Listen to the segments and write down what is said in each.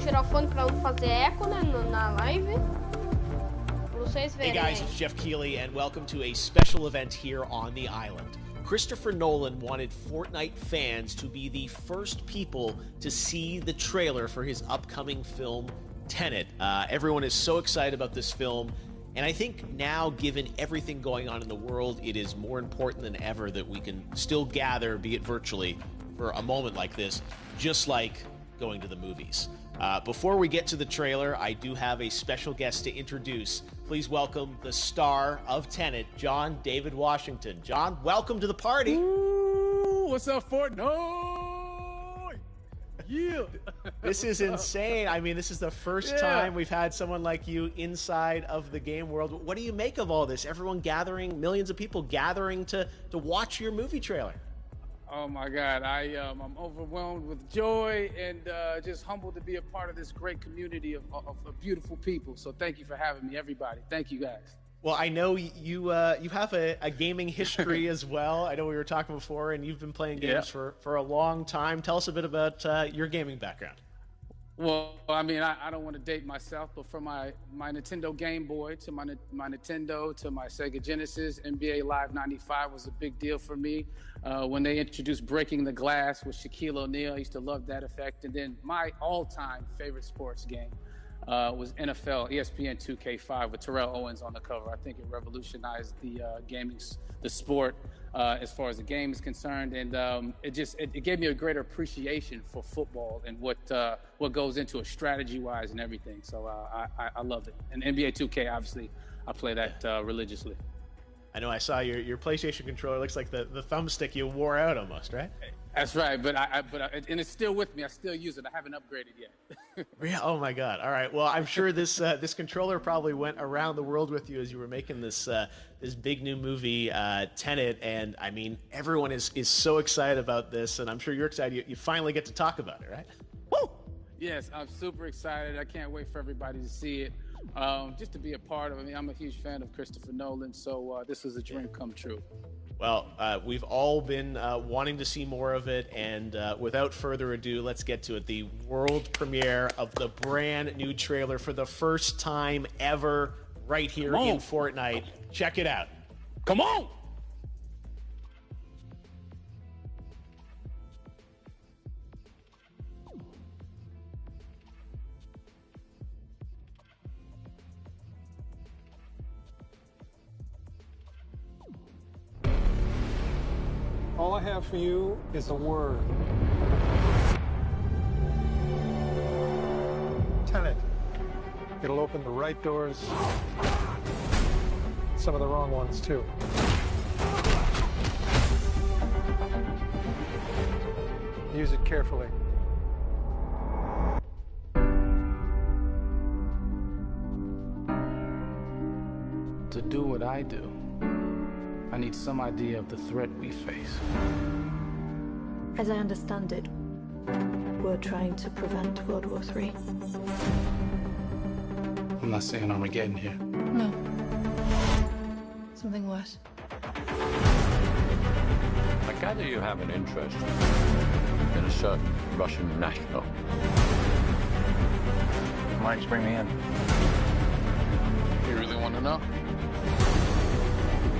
tirar o fone pra não fazer eco, né, na live. Vocês verem. Hey guys, it's Jeff Keighley, and welcome to a special event here on the island. Christopher Nolan wanted Fortnite fans to be the first people to see the trailer for his upcoming film, Tenet. Everyone is so excited about this film, and I think now, given everything going on in the world, it is more important than ever that we can still gather, be it virtually, for a moment like this, just like going to the movies. Before we get to the trailer, I do have a special guest to introduce. Please welcome the star of Tenet, John David Washington. John, welcome to the party. Ooh, what's up, Fortnite? Yeah. This is insane. I mean, this is the first time we've had someone like you inside of the game world. What do you make of all this? Everyone gathering, millions of people gathering to watch your movie trailer. Oh my God, I'm overwhelmed with joy and just humbled to be a part of this great community of beautiful people. So thank you for having me, everybody. Thank you, guys. Well, I know you have a gaming history as well. I know we were talking before, and you've been playing games for a long time. Tell us a bit about your gaming background. Well, I mean, I don't want to date myself, but from my Nintendo Game Boy to my Nintendo to my Sega Genesis, NBA Live 95 was a big deal for me. When they introduced Breaking the Glass with Shaquille O'Neal, I used to love that effect. And then my all-time favorite sports game was NFL ESPN 2K5 with Terrell Owens on the cover. I think it revolutionized the sport as far as the game is concerned, and it gave me a greater appreciation for football and what goes into it strategy-wise and everything. So I love it. And NBA 2K, obviously, I play that religiously. I know I saw your PlayStation controller. Looks like the thumbstick you wore out almost, right? That's right, but and it's still with me. I still use it. I haven't upgraded yet. Yeah. Oh my God. All right. Well, I'm sure this controller probably went around the world with you as you were making this big new movie, Tenet. And I mean, everyone is so excited about this, and I'm sure you're excited. You finally get to talk about it, right? Woo! Yes, I'm super excited. I can't wait for everybody to see it. Just to be a part of it. I mean, I'm a huge fan of Christopher Nolan, so this is a dream come true. Well, we've all been wanting to see more of it, and without further ado, let's get to it. The world premiere of the brand new trailer for the first time ever right here in Fortnite. Check it out. Come on! All I have for you is a word. Tenet. It'll open the right doors, some of the wrong ones too. Use it carefully. To do what I do, I need some idea of the threat we face. As I understand it, we're trying to prevent World War III. I'm not saying Armageddon here. No. Something worse. I gather you have an interest in a certain Russian national. Mike's bring me in. You really want to know?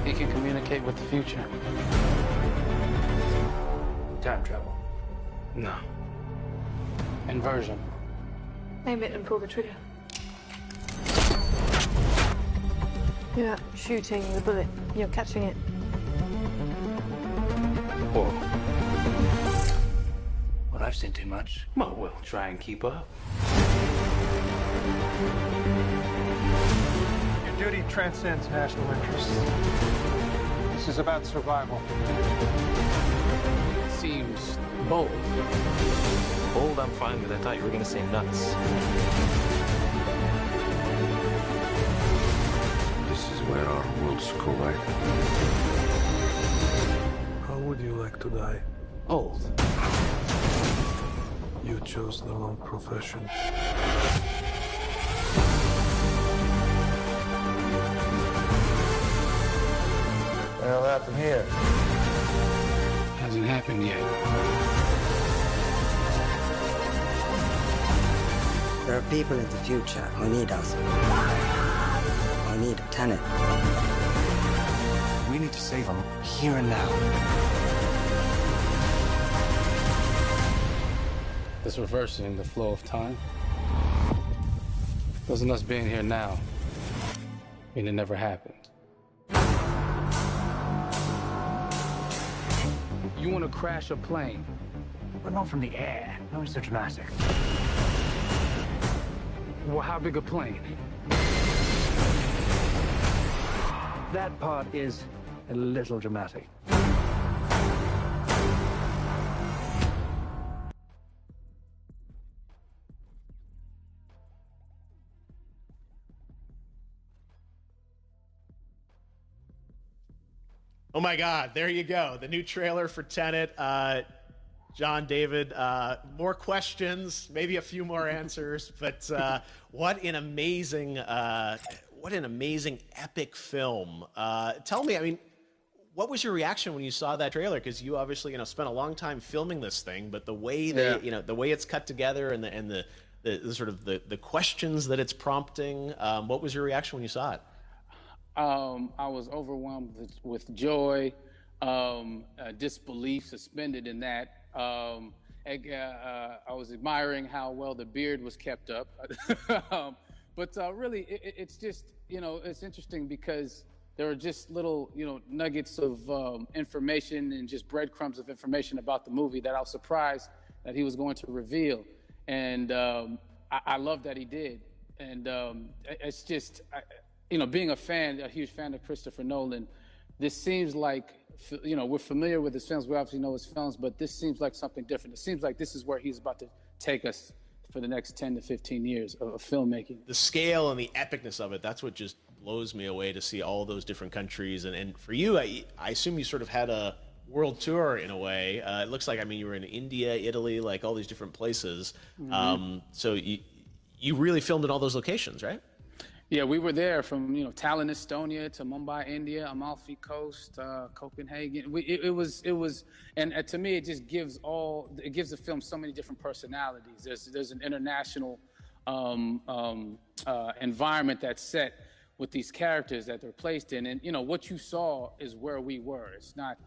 He can communicate with the future. Time travel. No. Inversion. Aim it and pull the trigger. You're not shooting the bullet, you're catching it. Whoa. Well, I've seen too much. Well, we'll try and keep up. Your duty transcends national interests. This is about survival. Seems bold. Bold, I'm fine with. I thought you were going to say nuts. This is where our worlds collide. How would you like to die? Old. You chose the wrong profession. Well, happened here. Hasn't happened yet. There are people in the future who need us. Who need Tenet. We need to save them here and now. This reversing the flow of time doesn't us being here now mean it never happened. You want to crash a plane, But not from the air. No, it's so dramatic. well, how big a plane? That part is a little dramatic. Oh my God, there you go. The new trailer for Tenet. John, David, more questions, maybe a few more answers, but what an amazing epic film. Tell me, I mean, what was your reaction when you saw that trailer? Because you obviously, spent a long time filming this thing, but the way the way it's cut together and the sort of the questions that it's prompting, what was your reaction when you saw it? I was overwhelmed with joy, disbelief suspended in that. I was admiring how well the beard was kept up. But really, it's just, it's interesting because there are just little, nuggets of information and just breadcrumbs of information about the movie that I was surprised that he was going to reveal. And I love that he did. And it's just... being a huge fan of Christopher Nolan, this seems like, we're familiar with his films, we obviously know his films, but this seems like something different. It seems like this is where he's about to take us for the next 10 to 15 years of filmmaking. The scale and the epicness of it, that's what just blows me away, to see all those different countries. And for you, I assume you sort of had a world tour in a way. It looks like, you were in India, Italy, like all these different places. Mm-hmm. So you really filmed in all those locations, right? Yeah, we were there from Tallinn, Estonia, to Mumbai, India, Amalfi Coast, Copenhagen. It was, and to me, it just gives the film so many different personalities. There's an international environment that's set with these characters that they're placed in, and what you saw is where we were. It's not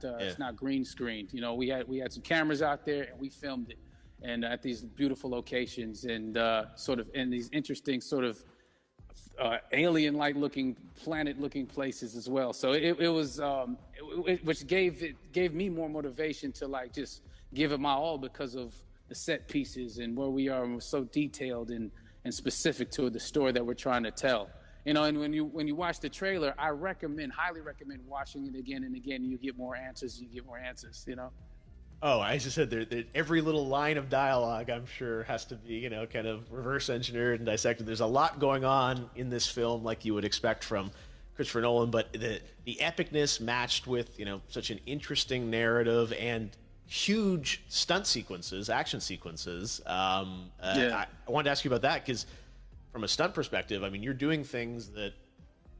green screened. We had some cameras out there and we filmed it, and at these beautiful locations and sort of in these interesting sort of alien-like looking, planet-looking places as well. So it was, which gave me more motivation to just give it my all because of the set pieces and where we are, and we're so detailed and specific to the story that we're trying to tell. And when you watch the trailer, I highly recommend watching it again and again. You get more answers. Oh, I just said every little line of dialogue, I'm sure, has to be, kind of reverse engineered and dissected. There's a lot going on in this film, like you would expect from Christopher Nolan, but the epicness matched with, such an interesting narrative and huge stunt sequences, action sequences. I wanted to ask you about that because from a stunt perspective, you're doing things that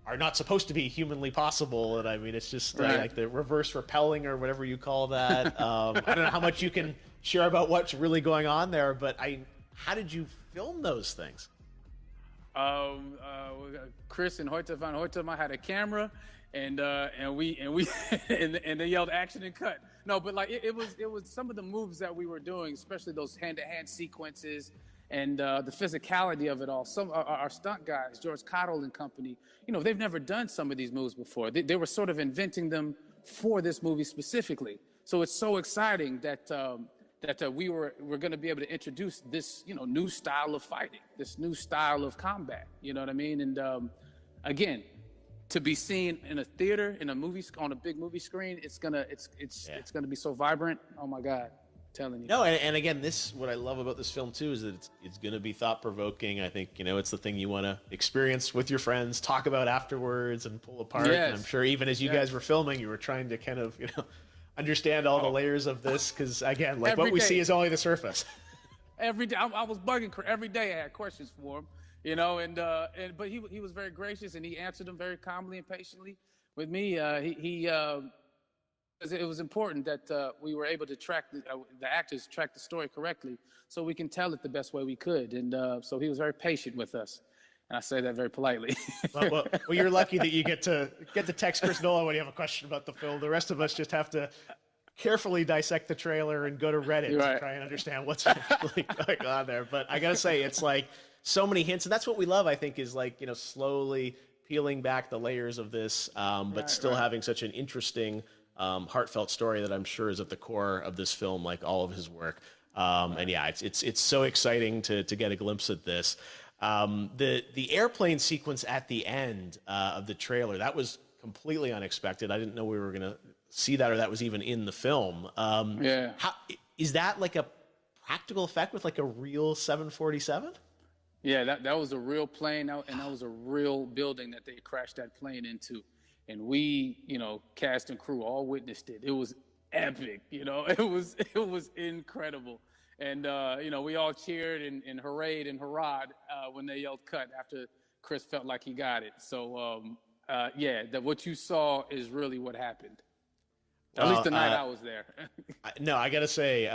are not supposed to be humanly possible, and it's just like the reverse rappelling or whatever you call that. I don't know how much you can share about what's really going on there, but how did you film those things? Chris and Hoyte van Hoytema had a camera, and they yelled action and cut. No, but it was some of the moves that we were doing, especially those hand-to-hand sequences. And the physicality of it all. Some our stunt guys, George Cottle and company, they've never done some of these moves before. They were sort of inventing them for this movie specifically. So it's so exciting that we're going to be able to introduce this new style of fighting, this new style of combat. You know what I mean? And again, to be seen in a theater, in a movie, on a big movie screen, it's gonna be so vibrant. Oh my God. Telling you. No, and again, what I love about this film too is that it's going to be thought-provoking. I think it's the thing you want to experience with your friends, talk about afterwards, and pull apart. Yes. And I'm sure even as you guys were filming, you were trying to kind of understand all the layers of this because again, what we see is only the surface. Every day, I was bugging every day. I had questions for him, but he was very gracious and he answered them very calmly and patiently with me. He it was important that we were able to track the actors track the story correctly, so we can tell it the best way we could. And so he was very patient with us, and I say that very politely. Well, you're lucky that you get to text Chris Nolan when you have a question about the film. The rest of us just have to carefully dissect the trailer and go to Reddit to try and understand what's really going on there. But I gotta say, it's like so many hints, and that's what we love. I think is like slowly peeling back the layers of this, but still having such an interesting, heartfelt story that I'm sure is at the core of this film, like all of his work. And yeah, it's so exciting to get a glimpse at this. The airplane sequence at the end of the trailer, that was completely unexpected. I didn't know we were gonna see that, or that was even in the film. Is that like a practical effect with like a real 747? Yeah, that was a real plane, and that was a real building that they crashed that plane into. And we, cast and crew all witnessed it. It was epic, it was incredible. And, we all cheered and hurrayed and hurrahed when they yelled cut after Chris felt like he got it. So, that what you saw is really what happened. At least the night I was there. No, I got to say,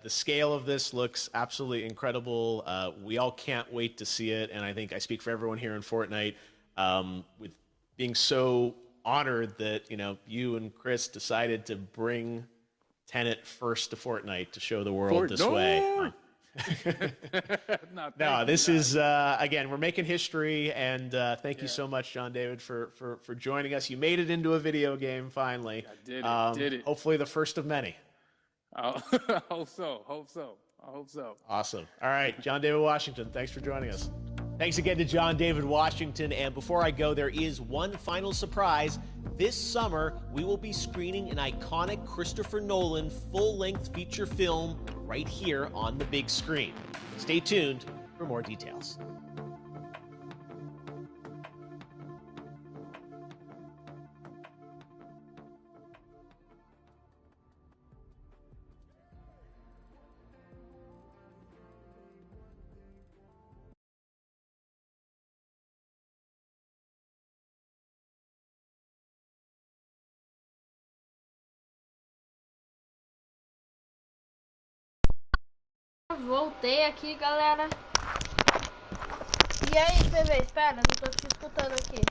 the scale of this looks absolutely incredible. We all can't wait to see it. And I think I speak for everyone here in Fortnite with being so honored that, you and Chris decided to bring Tenet first to Fortnite to show the world this way. No, this is, again, we're making history, and thank you so much, John David, for joining us. You made it into a video game, finally. I did it. Hopefully the first of many. I hope so. Awesome. All right, John David Washington, thanks for joining us. Thanks again to John David Washington, and before I go, there is one final surprise. This summer, we will be screening an iconic Christopher Nolan full-length feature film right here on the big screen. Stay tuned for more details. Voltei aqui, galera. E aí, PV, espera, não tô te escutando aqui.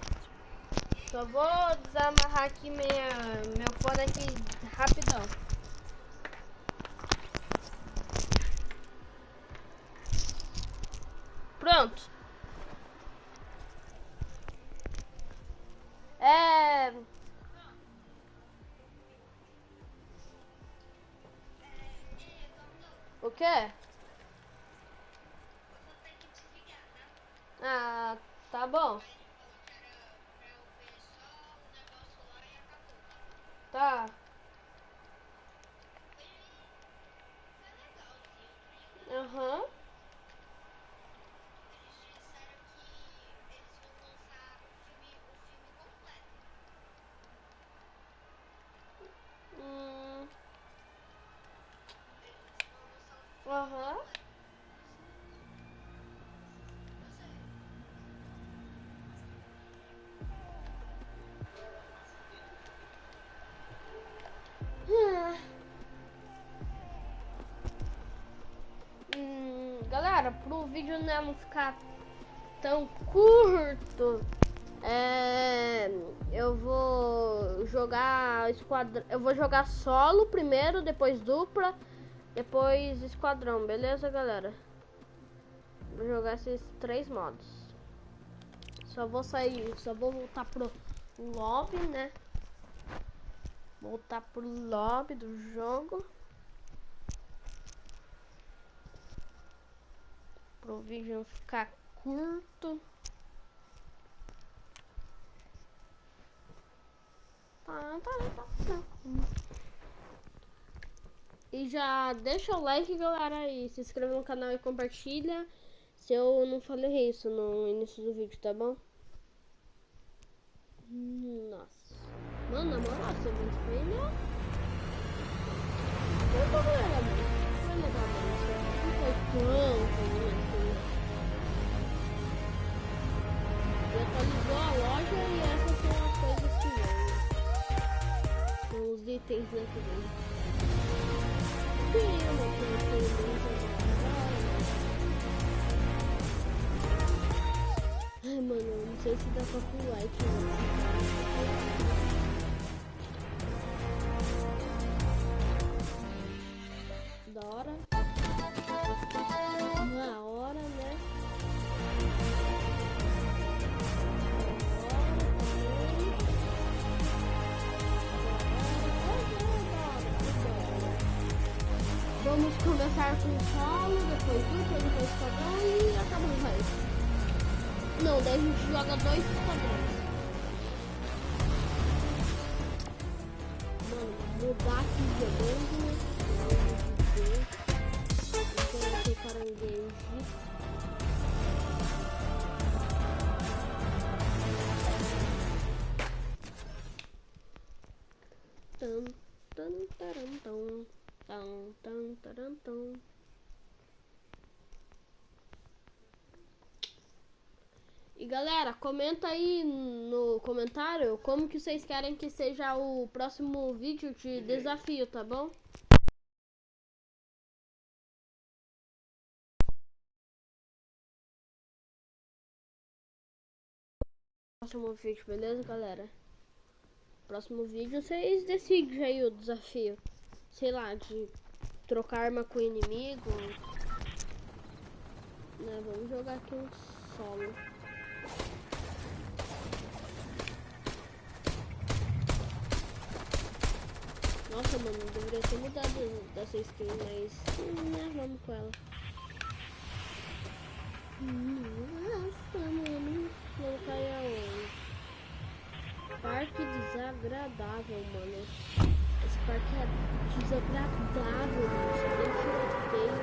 Só vou desamarrar aqui meu fone aqui rapidão. Pronto. O quê? Ah, tá bom. Tá. Aham. Aham. Galera, pro vídeo não ficar tão curto, eu vou jogar esquadrão. Eu vou jogar solo primeiro, depois dupla, depois esquadrão, beleza, galera? Vou jogar esses 3 modos. Só vou voltar pro lobby, né? Voltar pro lobby do jogo. Pro vídeo não ficar curto. Tá. E já deixa o like, galera, e se inscreve no canal e compartilha. Se eu não falei isso no início do vídeo, tá bom? Nossa. Mano, na moral, você me espremeu? Eu tô vendo. Foi legal, mano. Não foi tão ruim assim. E atualizou a loja e essas são as coisas que vêm. São os itens itens aqui dentro. Sim, eu não tenho ai, mano, eu não sei se dá pra pular aqui. Da hora. Na hora, né? Vamos começar com o solo, depois dupla, depois esquadrão e acabamos o resto. Não, daí a gente joga 2 esquadrões. Mano, mudar aqui jogando, né? Eu coloquei caranguejo. Tan, tan, taran, tan. Tan, tan, taran, tan. E galera, comenta aí no comentário como que vocês querem que seja o próximo vídeo de desafio, tá bom? Próximo vídeo, beleza, galera? Próximo vídeo vocês decidem aí o desafio. Sei lá, de trocar arma com o inimigo. Né, vamos jogar aqui um solo. Nossa, mano, deveria ter mudado dessa skin, mas né, vamos com ela. Nossa, mano, vamos cair aonde? Parque desagradável, mano. Esse parque é desagradável, mano. Só tem tiroteio,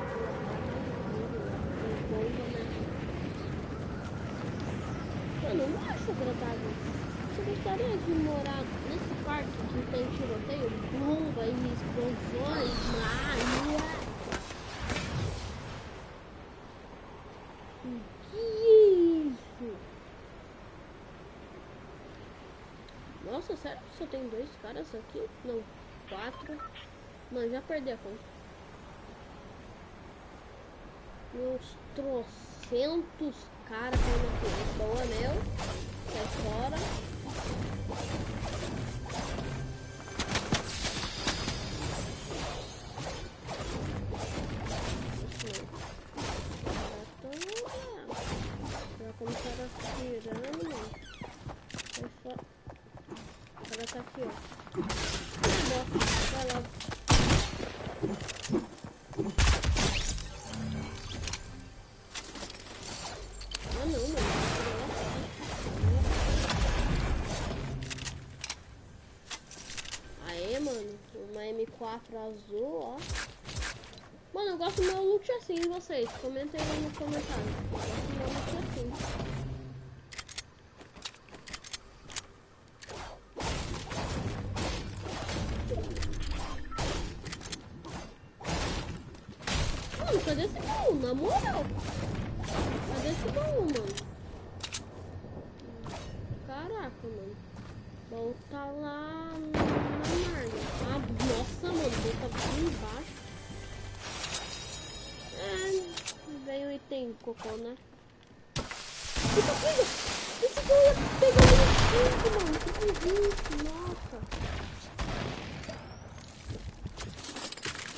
bomba, né? Mano, eu não acho agradável. Você gostaria de morar nesse parque que tem tiroteio, bomba e explosões? Que isso? Nossa, sério que só tem 2 caras aqui? Não, 4. Não, já perdi a conta. Meus trocentos caras caindo aqui. Boa, meu. Sai fora. Já começaram atirando, mano. Sai fora. O cara tá aqui, ó. Vai lá. Ah, não, mano. Aê, mano. Uma M4 azul, ó. Mano, eu gosto do meu look assim, e vocês? Comentem aí no comentário. Eu gosto do meu look assim. Mano, cadê esse baú? Na moral? Cadê esse baú, mano? Caraca, mano. O baú tá lá na margem. Ah, nossa, mano. O baú tá bem embaixo. Veio o item cocô, né? Eita, pega! Esse baú ia pegar o mano. Que isso? Nossa.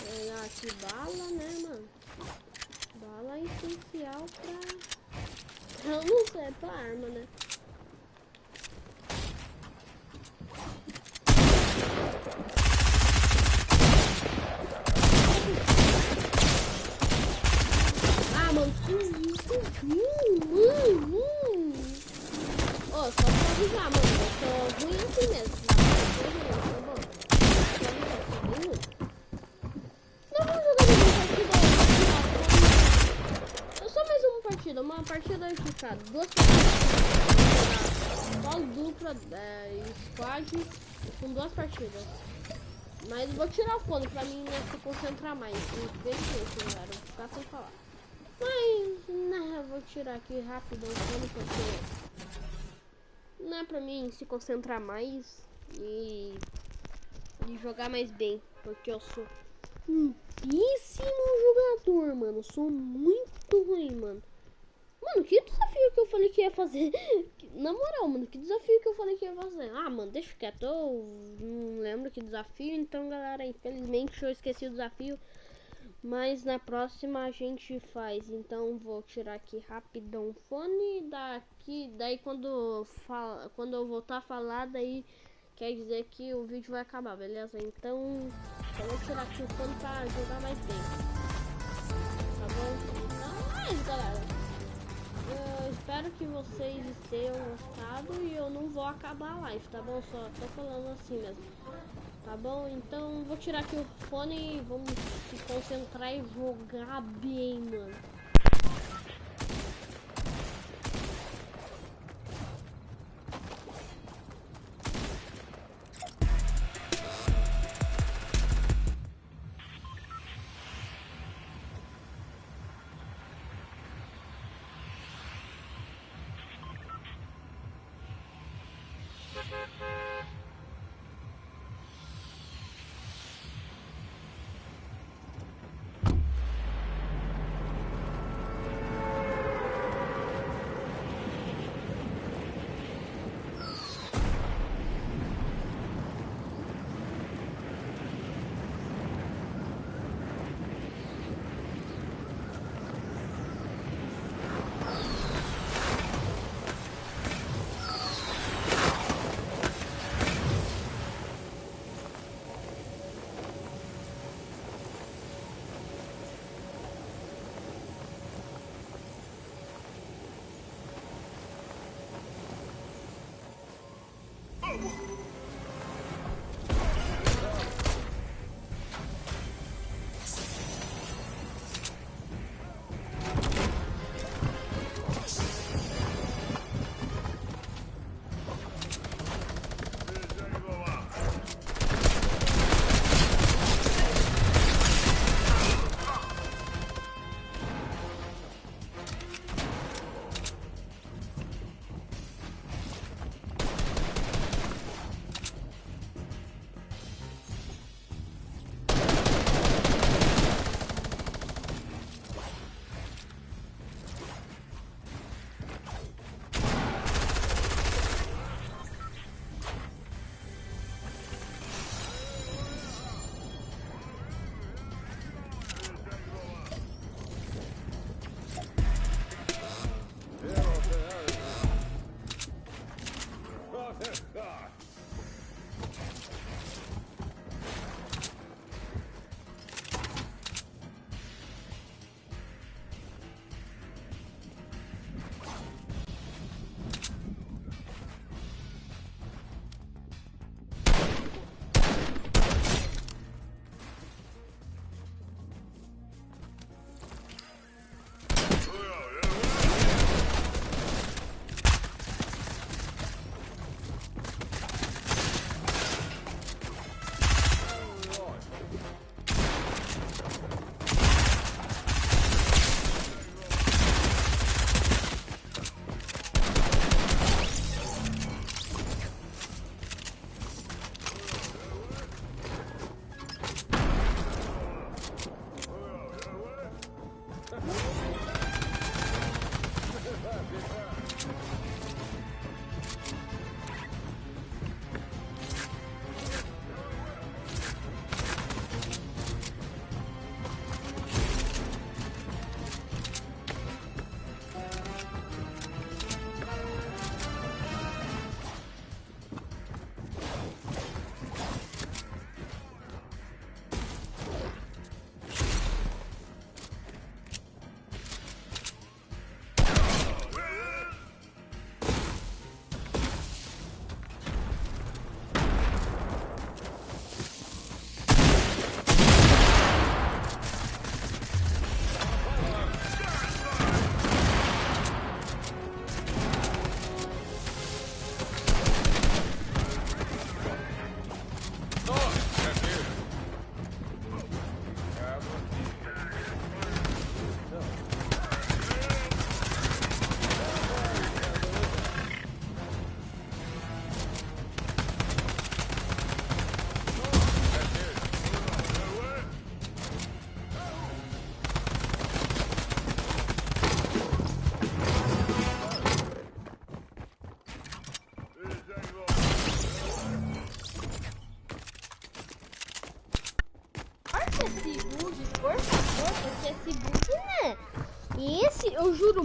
Pegar aqui bala, né, mano? Bala é essencial pra... Eu não sei, pra arma, né? Ah, mano, que isso? Ô, só pra avisar, mano. Eu tô ruim assim mesmo. Tá bom? Não vamos jogar de partida. Só mais uma partida. Uma partida unificada. 2 partidas. Só dupla, squad com 2 partidas. Mas vou tirar o fone pra mim, né, se concentrar mais. Galera, vou ficar sem falar. Mas, né, eu vou tirar aqui rápido o fone porque... Não é pra mim se concentrar mais. E... e jogar mais bem, porque eu sou um péssimo jogador, mano. Eu sou muito ruim, mano. Mano, que desafio que eu falei que ia fazer? Na moral, mano, que desafio que eu falei que ia fazer? Ah, mano, deixa quieto, eu não lembro que desafio. Então, galera, infelizmente eu esqueci o desafio. Mas na próxima a gente faz. Então, vou tirar aqui rapidão o fone. Daí quando eu voltar a falar, daí quer dizer que o vídeo vai acabar, beleza? Então, eu vou tirar aqui o fone pra jogar mais bem. Tá bom? Então é isso, galera. Eu espero que vocês tenham gostado e eu não vou acabar a live, tá bom? Só tô falando assim mesmo, tá bom? Então vou tirar aqui o fone e vamos se concentrar e jogar bem, mano.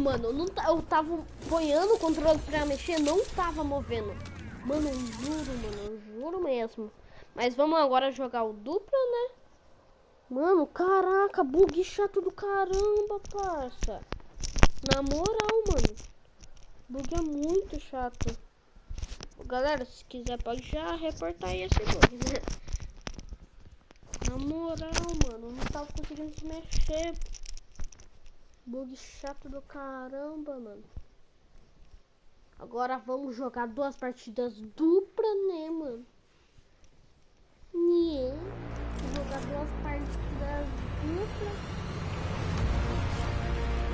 mano. Eu tava apoiando o controle pra mexer, não tava movendo. Mano, eu juro mesmo. Mas vamos agora jogar o duplo, né? Mano, caraca, bug chato do caramba, parça. Na moral, mano. Bug é muito chato. Galera, se quiser pode já reportar aí esse bug, né? Na moral, mano, não tava conseguindo se mexer. Bug chato do caramba, mano. Agora vamos jogar 2 partidas duplas, né, mano? Né? Jogar 2 partidas duplas.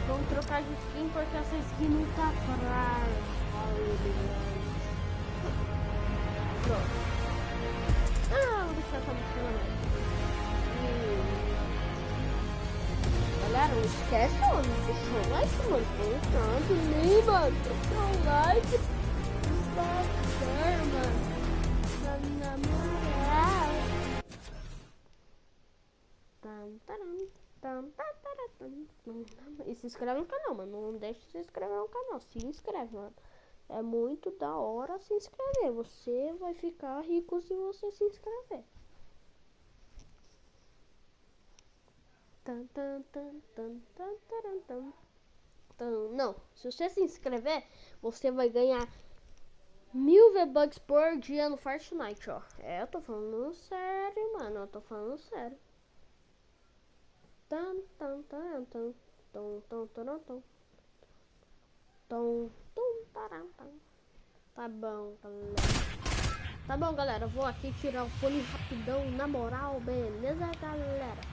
Vamos trocar de skin porque essa skin não tá fraca. Pronto. Vou deixar essa música. Galera, não esquece, mano. Deixa o like, mano. Tanto, nem, mano. Deixa o like. Mano. Na moral. E se inscreve no canal, mano. Não deixa de se inscrever no canal. Se inscreve, mano. É muito da hora se inscrever. Você vai ficar rico se você se inscrever. Não, se você se inscrever, você vai ganhar 1000 V-Bucks por dia no Fortnite, ó. Eu tô falando sério, mano. Eu tô falando sério. Tá bom, galera. Tá bom, galera. Eu vou aqui tirar o fone rapidão, na moral, beleza, galera?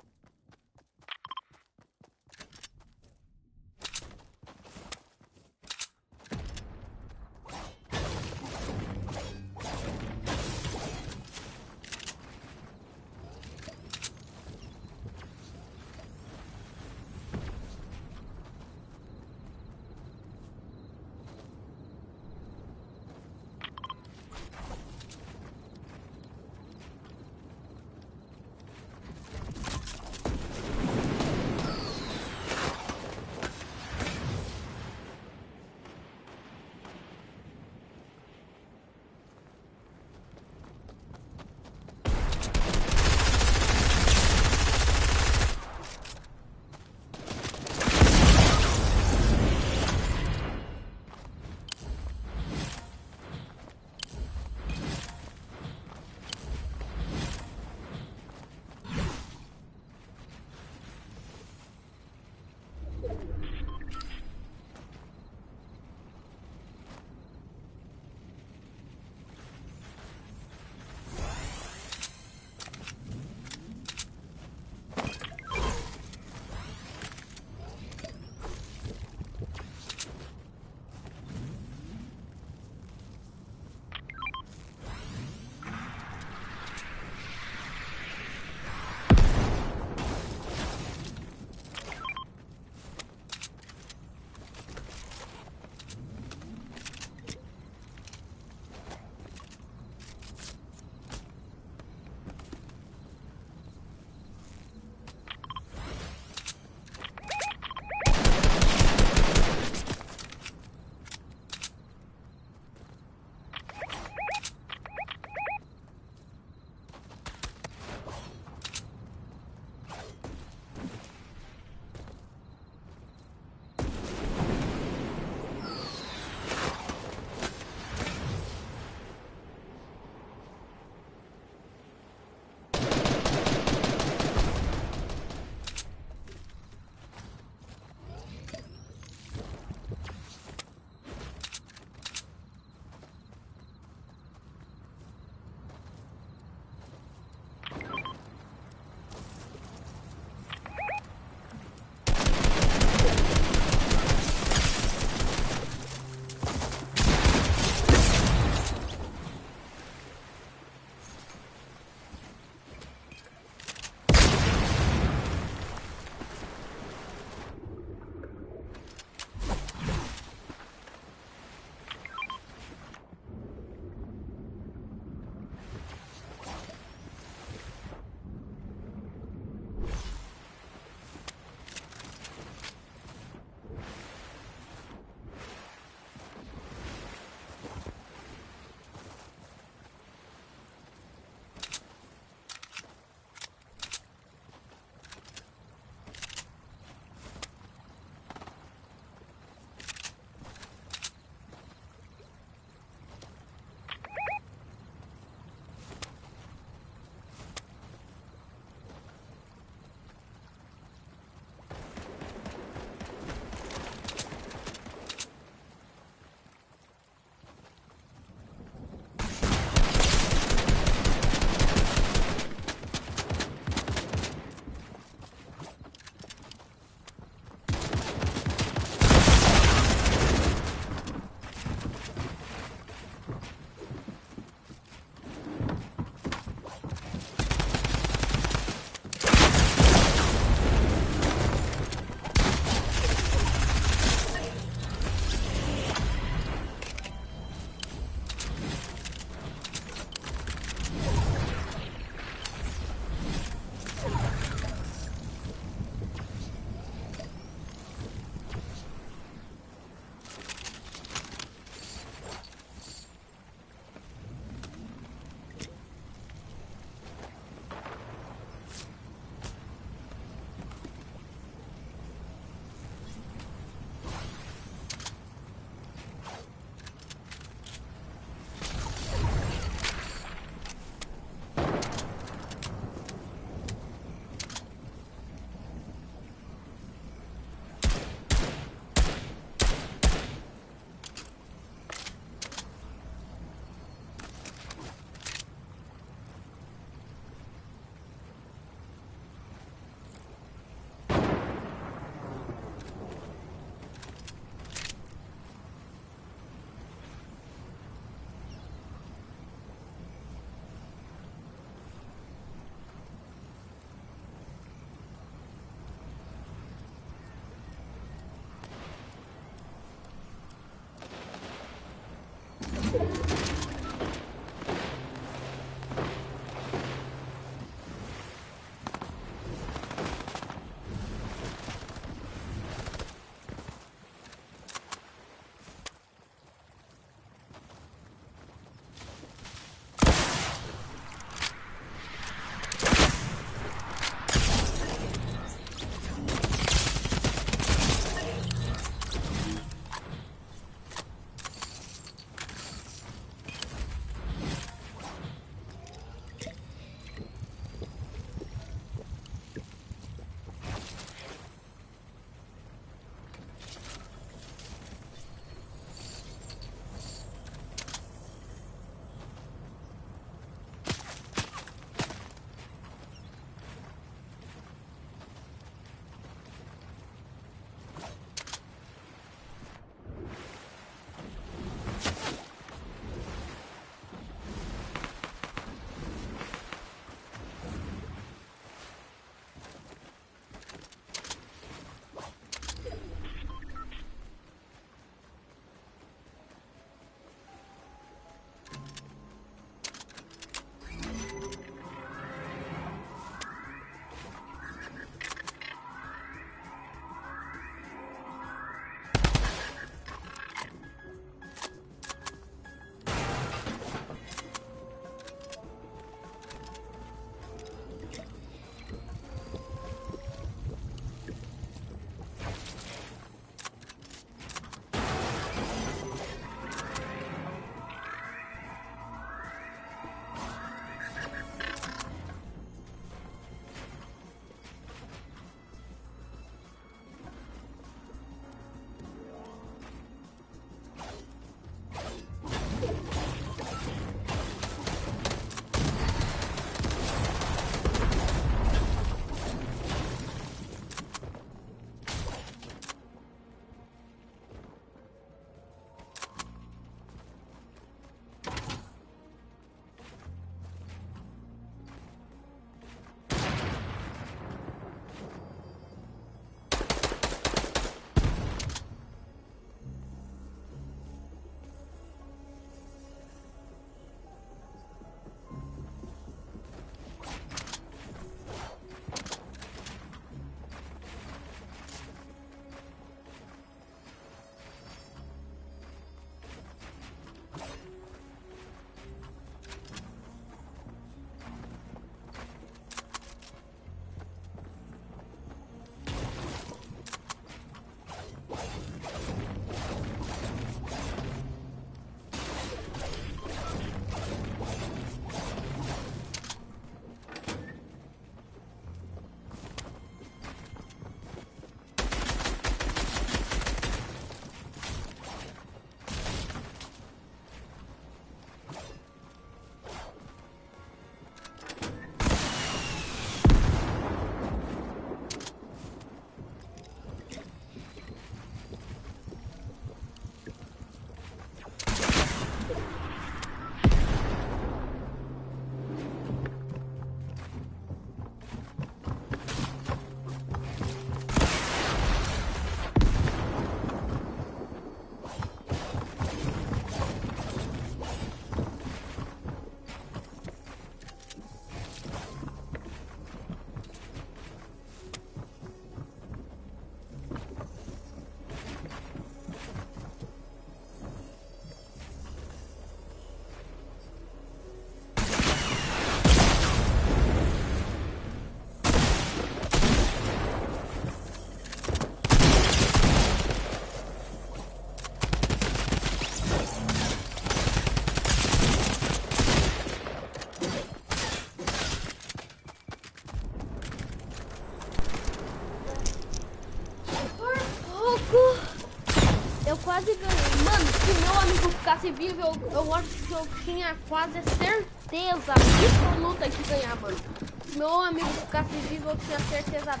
quase ganhei. Mano, se meu amigo ficasse vivo, eu acho que eu tinha quase certeza absoluta de ganhar, mano. Se meu amigo ficasse vivo, eu tinha certeza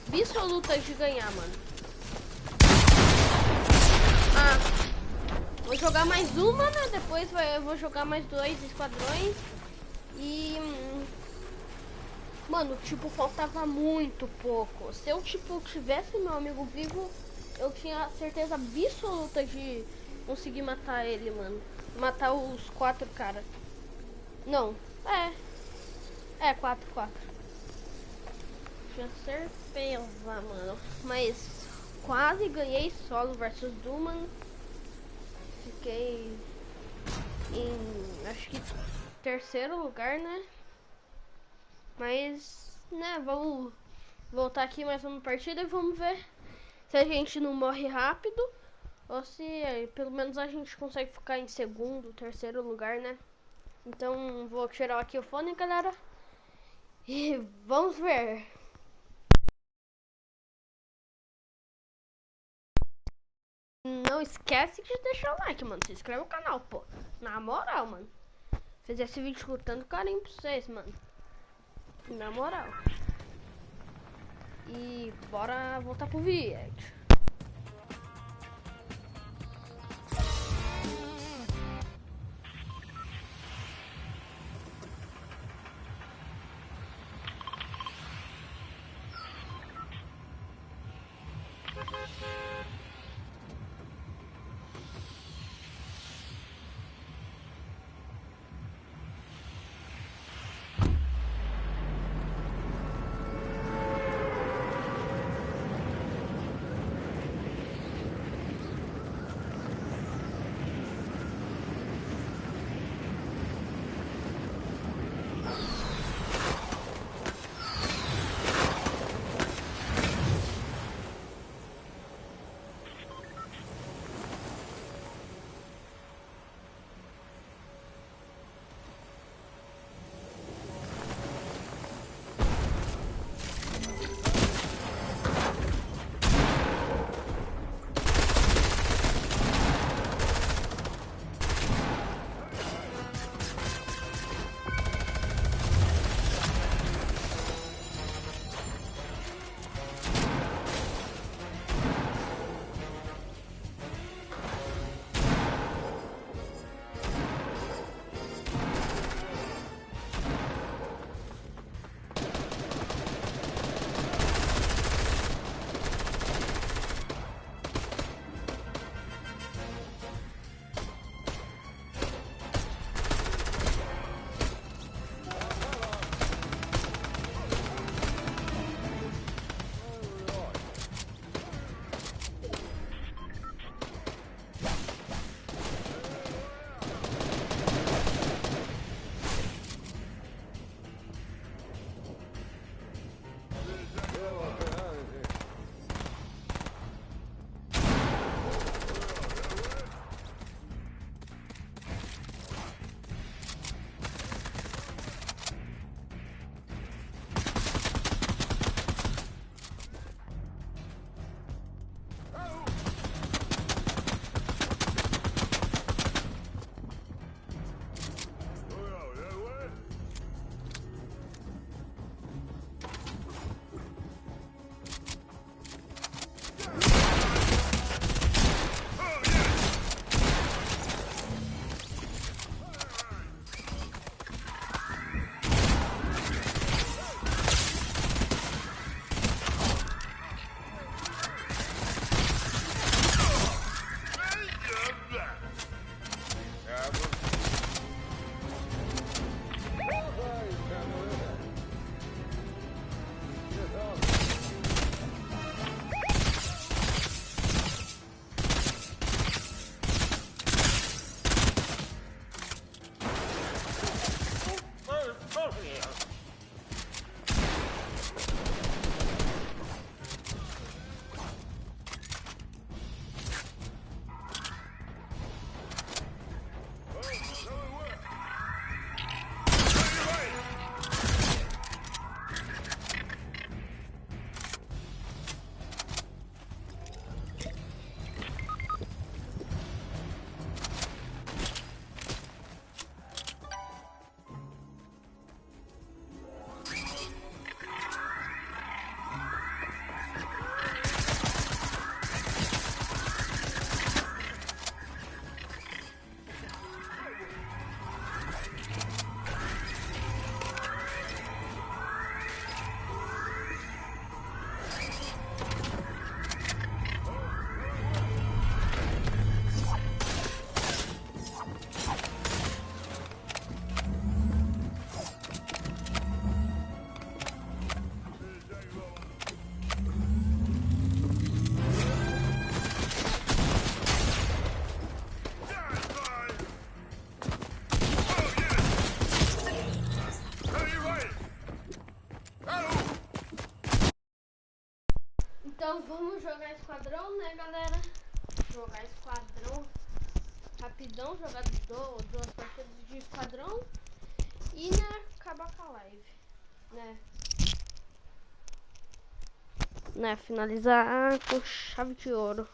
absoluta de ganhar, mano. Vou jogar mais uma, né? Depois eu vou jogar mais 2 esquadrões. E... mano, tipo, faltava muito pouco. Se eu, tipo, tivesse meu amigo vivo, eu tinha certeza absoluta de conseguir matar ele, mano. Matar os 4 caras. Não, é 4. Tinha certeza, mano. Mas quase ganhei solo versus Duman. Fiquei em, acho que, 3º lugar, né? Mas, né, vamos voltar aqui mais uma partida e vamos ver se a gente não morre rápido ou se pelo menos a gente consegue ficar em 2º, 3º lugar, né? Então vou tirar aqui o fone, galera, e vamos ver. Não esquece de deixar o like, mano. Se inscreve no canal, pô. Na moral, mano. Fiz esse vídeo com tanto carinho pra vocês, mano. Na moral. E bora voltar pro vídeo. Então vamos jogar esquadrão, né, galera? Jogar esquadrão rapidão, jogar duas partidas de esquadrão e, né, acabar com a live, né, finalizar com chave de ouro.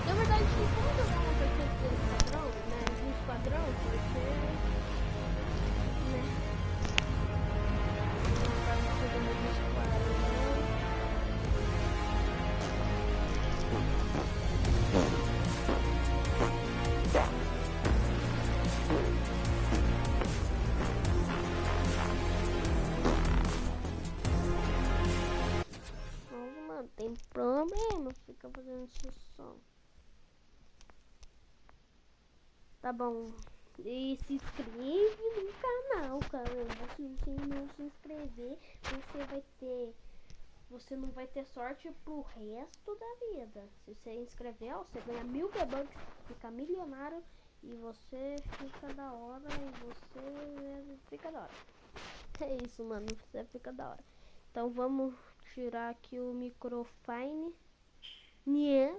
Na verdade, como jogar uma partida de esquadrão, né? De esquadrão, porque, né? Uma partida de esquadrão. Nossa, mano, tem problema ficar fazendo esse som. Tá bom. E se inscreve no canal, caramba. Se você não se inscrever, você não vai ter sorte pro resto da vida. Se você inscrever, ó, você ganha 1000 V-Bucks, fica milionário e você fica da hora fica da hora. É isso, mano, você fica da hora. Então vamos tirar aqui o microfone. Né?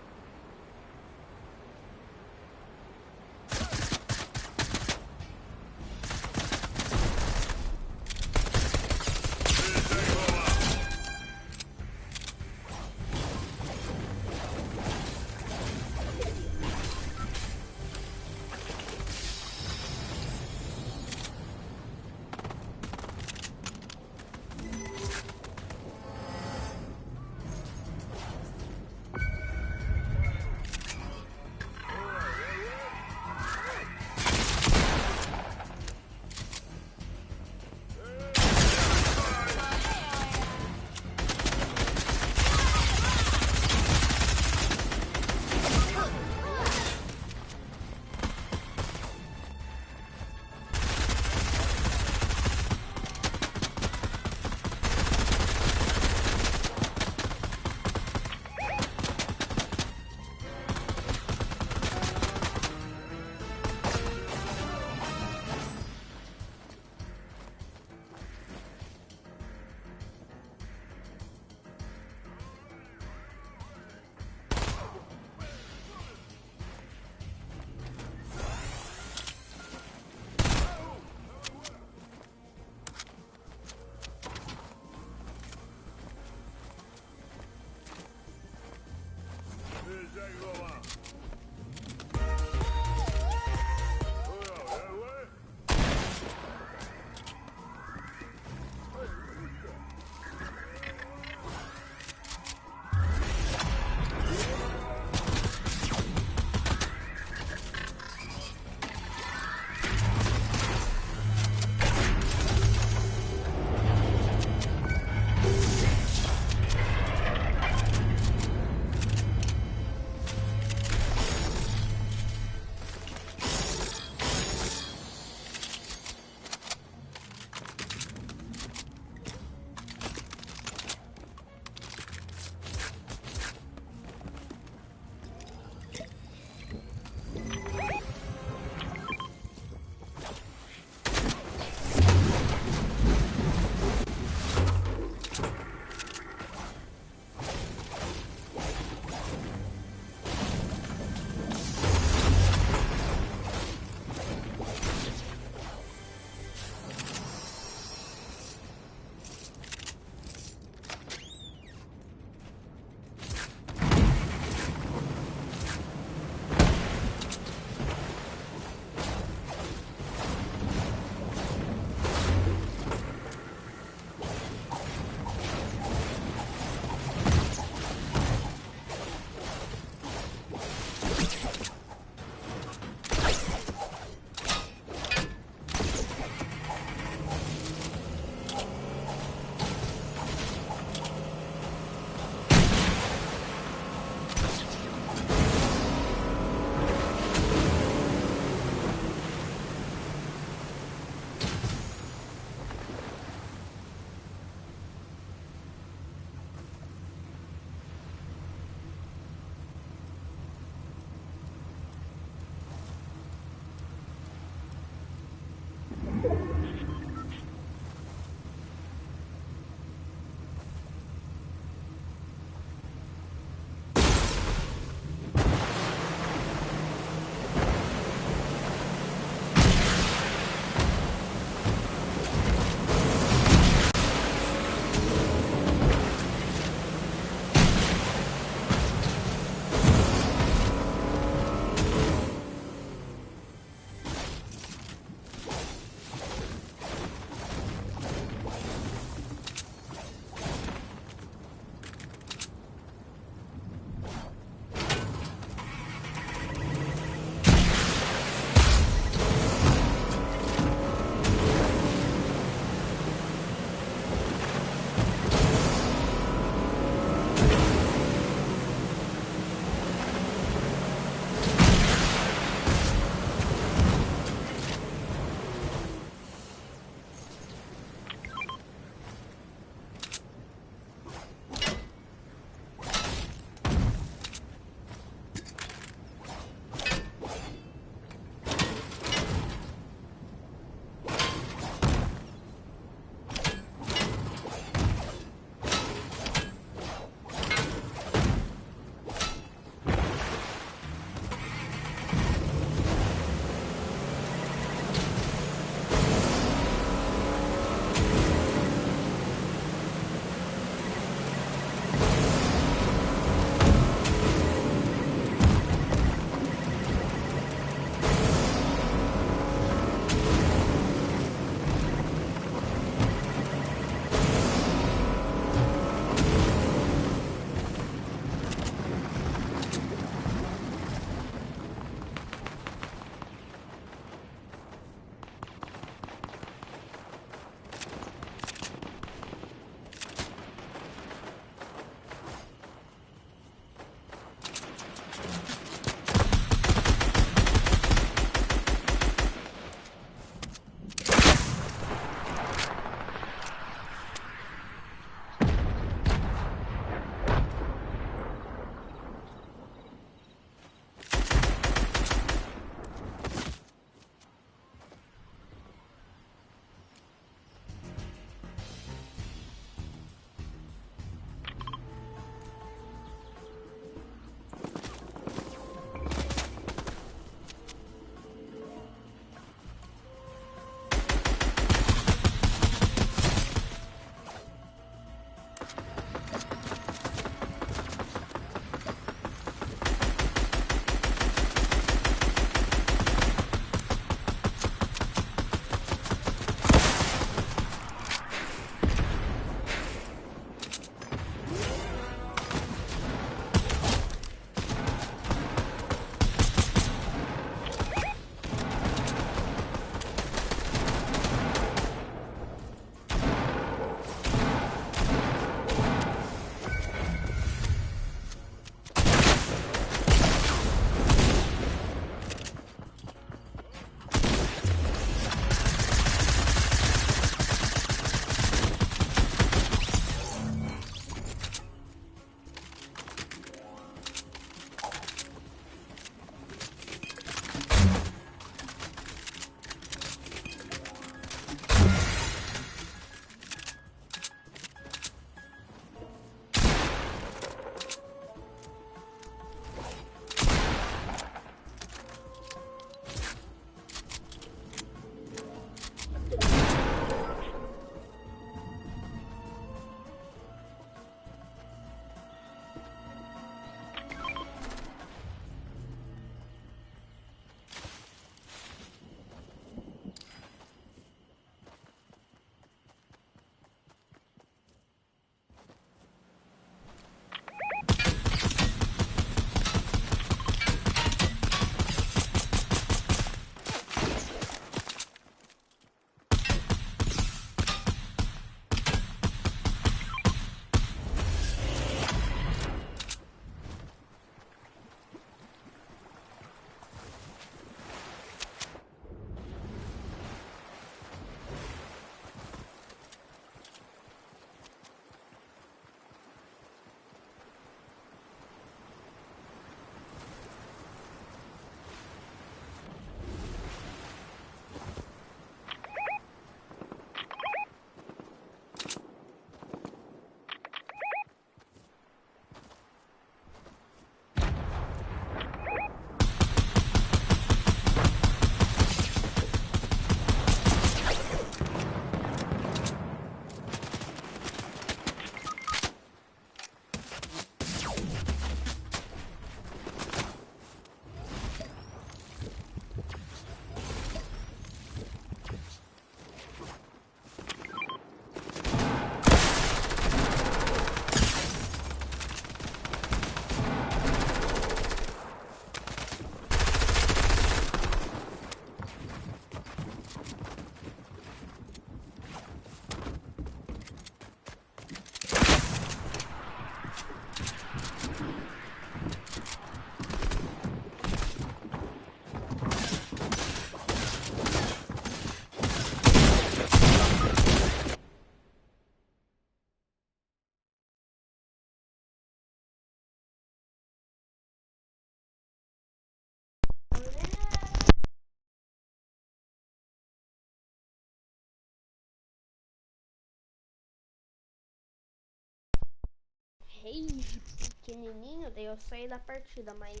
rage pequenininho, daí eu saí da partida, mas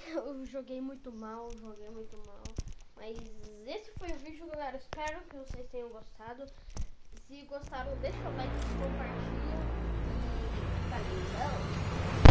eu joguei muito mal. Mas esse foi o vídeo, galera. Espero que vocês tenham gostado. Se gostaram, deixa o like, compartilha e valeu!